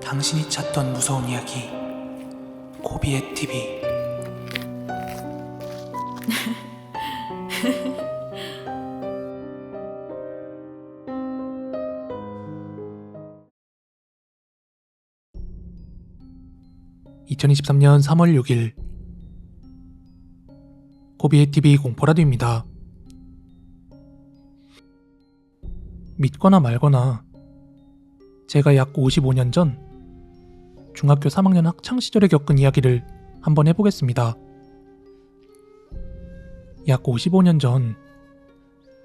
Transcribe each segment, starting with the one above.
당신이 찾던 무서운 이야기 고비의 TV. (2023년 3월 6일) 고비의 TV 공포라디오입니다. 믿거나 말거나 제가 약 55년 전 중학교 3학년 학창시절에 겪은 이야기를 한번 해보겠습니다. 약 55년 전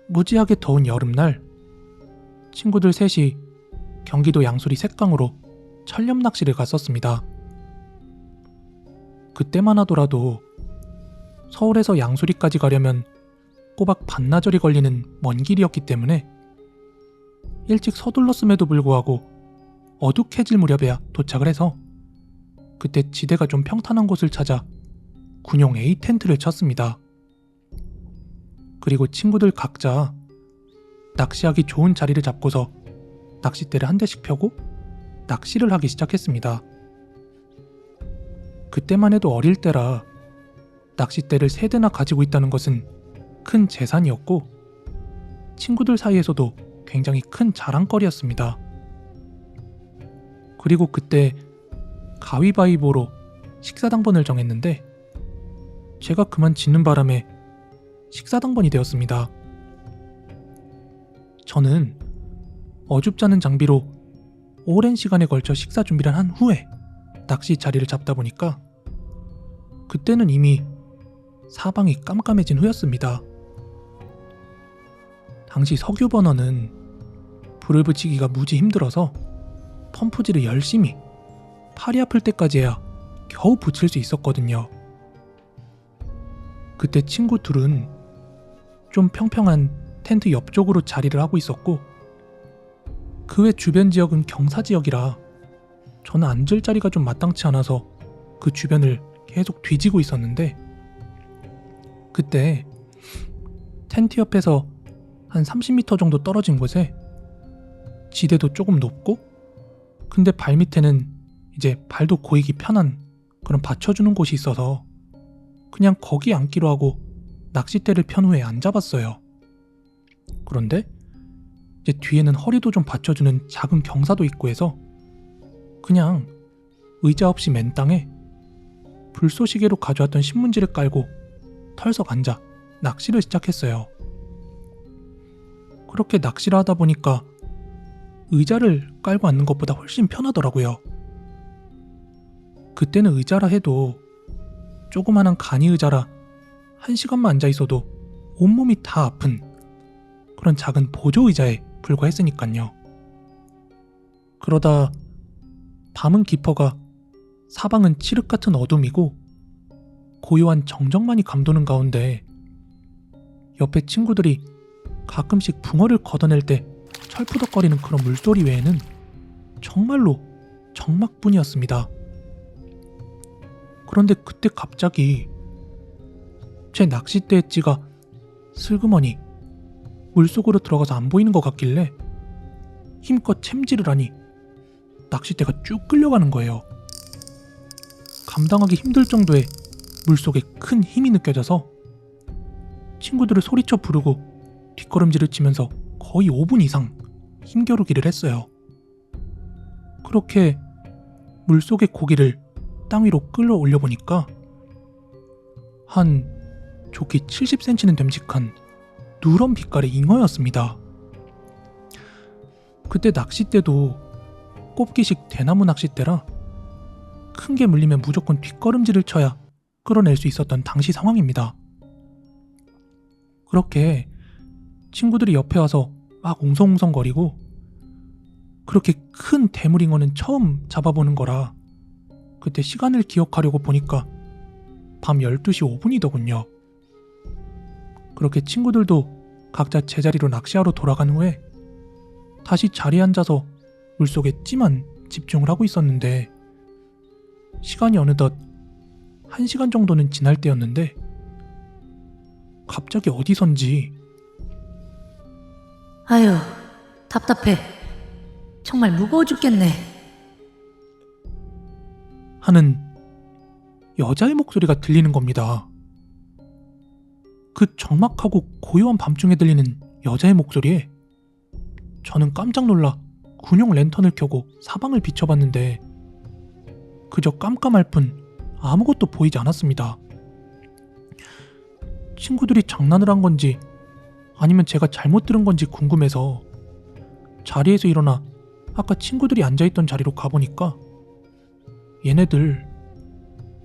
무지하게 더운 여름날 친구들 셋이 경기도 양수리 샛강으로 철렵 낚시를 갔었습니다. 그때만 하더라도 서울에서 양수리까지 가려면 꼬박 반나절이 걸리는 먼 길이었기 때문에 일찍 서둘렀음에도 불구하고 어둑해질 무렵에야 도착을 해서 그때 지대가 좀 평탄한 곳을 찾아 군용 A 텐트를 쳤습니다. 그리고 친구들 각자 낚시하기 좋은 자리를 잡고서 낚싯대를 한 대씩 펴고 낚시를 하기 시작했습니다. 그때만 해도 어릴 때라 낚싯대를 3대나 가지고 있다는 것은 큰 재산이었고 친구들 사이에서도 굉장히 큰 자랑거리였습니다. 그리고 그때 가위바위보로 식사당번을 정했는데 제가 그만 짖는 바람에 식사당번이 되었습니다. 저는 어줍지 않은 장비로 오랜 시간에 걸쳐 식사 준비를 한 후에 낚시 자리를 잡다 보니까 그때는 이미 사방이 깜깜해진 후였습니다. 당시 석유 버너는 불을 붙이기가 무지 힘들어서 펌프질을 열심히 팔이 아플 때까지 해야 겨우 붙일 수 있었거든요. 그때 친구 둘은 좀 평평한 텐트 옆쪽으로 자리를 하고 있었고 그 외 주변 지역은 경사지역이라 저는 앉을 자리가 좀 마땅치 않아서 그 주변을 계속 뒤지고 있었는데 그때 텐트 옆에서 한 30m 정도 떨어진 곳에 지대도 조금 높고 근데 발밑에는 이제 발도 고이기 편한 그런 받쳐주는 곳이 있어서 그냥 거기 앉기로 하고 낚싯대를 편 후에 앉아봤어요. 그런데 이제 뒤에는 허리도 좀 받쳐주는 작은 경사도 있고 해서 그냥 의자 없이 맨 땅에 불쏘시개로 가져왔던 신문지를 깔고 털썩 앉아 낚시를 시작했어요. 그렇게 낚시를 하다 보니까 의자를 깔고 앉는 것보다 훨씬 편하더라고요. 그때는 의자라 해도 조그마한 간이 의자라 1시간만 앉아있어도 온몸이 다 아픈 그런 작은 보조의자에 불과했으니깐요. 그러다 밤은 깊어가 사방은 칠흑 같은 어둠이고 고요한 정적만이 감도는 가운데 옆에 친구들이 가끔씩 붕어를 걷어낼 때 철푸덕거리는 그런 물소리 외에는 정말로 적막뿐이었습니다. 그런데 그때 갑자기 제 낚싯대의 찌가 슬그머니 물속으로 들어가서 안 보이는 것 같길래 힘껏 챔질을 하니 낚싯대가 쭉 끌려가는 거예요. 감당하기 힘들 정도의 물속에 큰 힘이 느껴져서 친구들을 소리쳐 부르고 뒷걸음질을 치면서 거의 5분 이상 힘겨루기를 했어요. 그렇게 물속의 고기를 땅 위로 끌어올려 보니까 한 좋기 70cm는 됨직한 누런 빛깔의 잉어였습니다. 그때 낚싯대도 꼽기식 대나무 낚싯대라 큰 게 물리면 무조건 뒷걸음질을 쳐야 끌어낼 수 있었던 당시 상황입니다. 그렇게 친구들이 옆에 와서 막 웅성웅성거리고 그렇게 큰 대물잉어는 처음 잡아보는 거라 그때 시간을 기억하려고 보니까 밤 12시 5분이더군요. 그렇게 친구들도 각자 제자리로 낚시하러 돌아간 후에 다시 자리에 앉아서 물속에 찌만 집중을 하고 있었는데 시간이 어느덧 1시간 정도는 지날 때였는데 갑자기 어디선지 아유, 답답해. 정말 무거워 죽겠네. 하는 여자의 목소리가 들리는 겁니다. 그 적막하고 고요한 밤중에 들리는 여자의 목소리에 저는 깜짝 놀라 군용 랜턴을 켜고 사방을 비춰봤는데 그저 깜깜할 뿐 아무것도 보이지 않았습니다. 친구들이 장난을 한 건지 아니면 제가 잘못 들은 건지 궁금해서 자리에서 일어나 아까 친구들이 앉아있던 자리로 가보니까 얘네들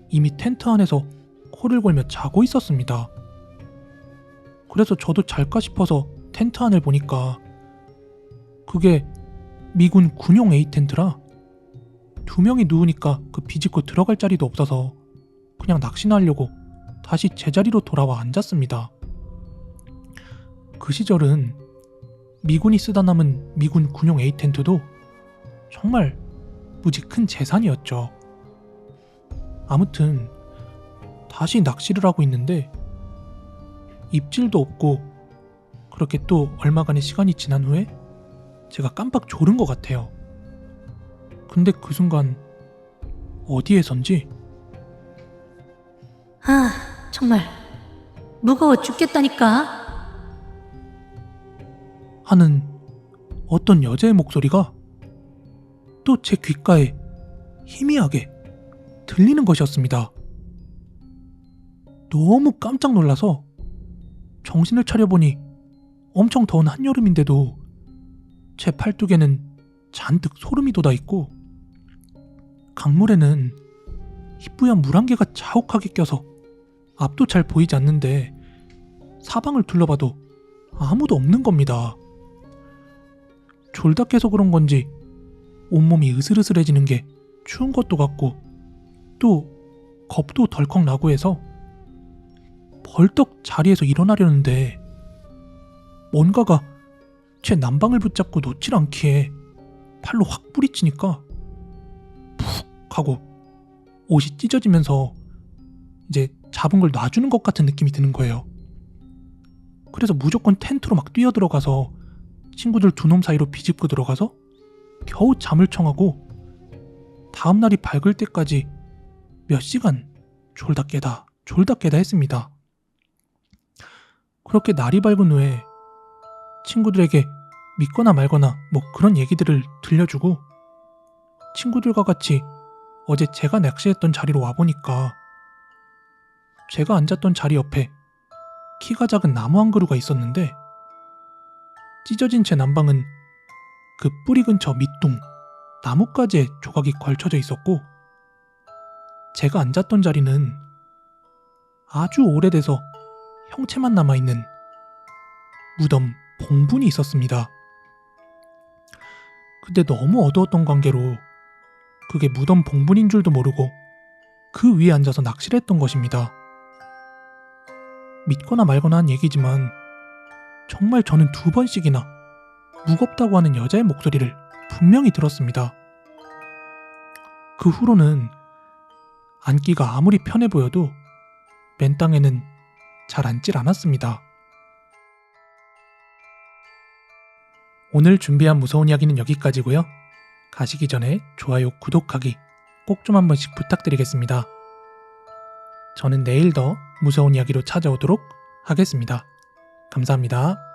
이미 텐트 안에서 코를 골며 자고 있었습니다. 그래서 저도 잘까 싶어서 텐트 안을 보니까 그게 미군 군용 A 텐트라 2명이 누우니까 그 비집고 들어갈 자리도 없어서 그냥 낚시나 하려고 다시 제자리로 돌아와 앉았습니다. 그 시절은 미군이 쓰다 남은 미군 군용 A 텐트도 정말 무지 큰 재산이었죠. 아무튼 다시 낚시를 하고 있는데 입질도 없고 그렇게 또 얼마간의 시간이 지난 후에 제가 깜빡 졸은 것 같아요. 근데 그 순간 어디에선지 정말 무거워 죽겠다니까. 하는 어떤 여자의 목소리가 또 제 귓가에 희미하게 들리는 것이었습니다. 너무 깜짝 놀라서 정신을 차려보니 엄청 더운 한여름인데도 제 팔뚝에는 잔뜩 소름이 돋아있고 강물에는 희뿌연 물 한 개가 자욱하게 껴서 앞도 잘 보이지 않는데 사방을 둘러봐도 아무도 없는 겁니다. 졸다 깨서 그런 건지 온몸이 으슬으슬해지는 게 추운 것도 같고 또 겁도 덜컥 나고 해서 벌떡 자리에서 일어나려는데 뭔가가 제 남방을 붙잡고 놓질 않기에 팔로 확 부리치니까 푹 하고 옷이 찢어지면서 이제 잡은 걸 놔주는 것 같은 느낌이 드는 거예요. 그래서 무조건 텐트로 막 뛰어들어가서 친구들 두 놈 사이로 비집고 들어가서 겨우 잠을 청하고 다음날이 밝을 때까지 몇 시간 졸다 깨다 했습니다. 그렇게 날이 밝은 후에 친구들에게 믿거나 말거나 뭐 그런 얘기들을 들려주고 친구들과 같이 어제 제가 낚시했던 자리로 와보니까 제가 앉았던 자리 옆에 키가 작은 나무 한 그루가 있었는데 찢어진 제 남방은 그 뿌리 근처 밑둥 나뭇가지에 조각이 걸쳐져 있었고 제가 앉았던 자리는 아주 오래돼서 형체만 남아있는 무덤 봉분이 있었습니다. 근데 너무 어두웠던 관계로 그게 무덤 봉분인 줄도 모르고 그 위에 앉아서 낚시를 했던 것입니다. 믿거나 말거나 한 얘기지만 정말 저는 2번씩이나 무겁다고 하는 여자의 목소리를 분명히 들었습니다. 그 후로는 앉기가 아무리 편해 보여도 맨 땅에는 잘 앉질 않았습니다. 오늘 준비한 무서운 이야기는 여기까지고요. 가시기 전에 좋아요, 구독하기 꼭 좀 한 번씩 부탁드리겠습니다. 저는 내일 더 무서운 이야기로 찾아오도록 하겠습니다. 감사합니다.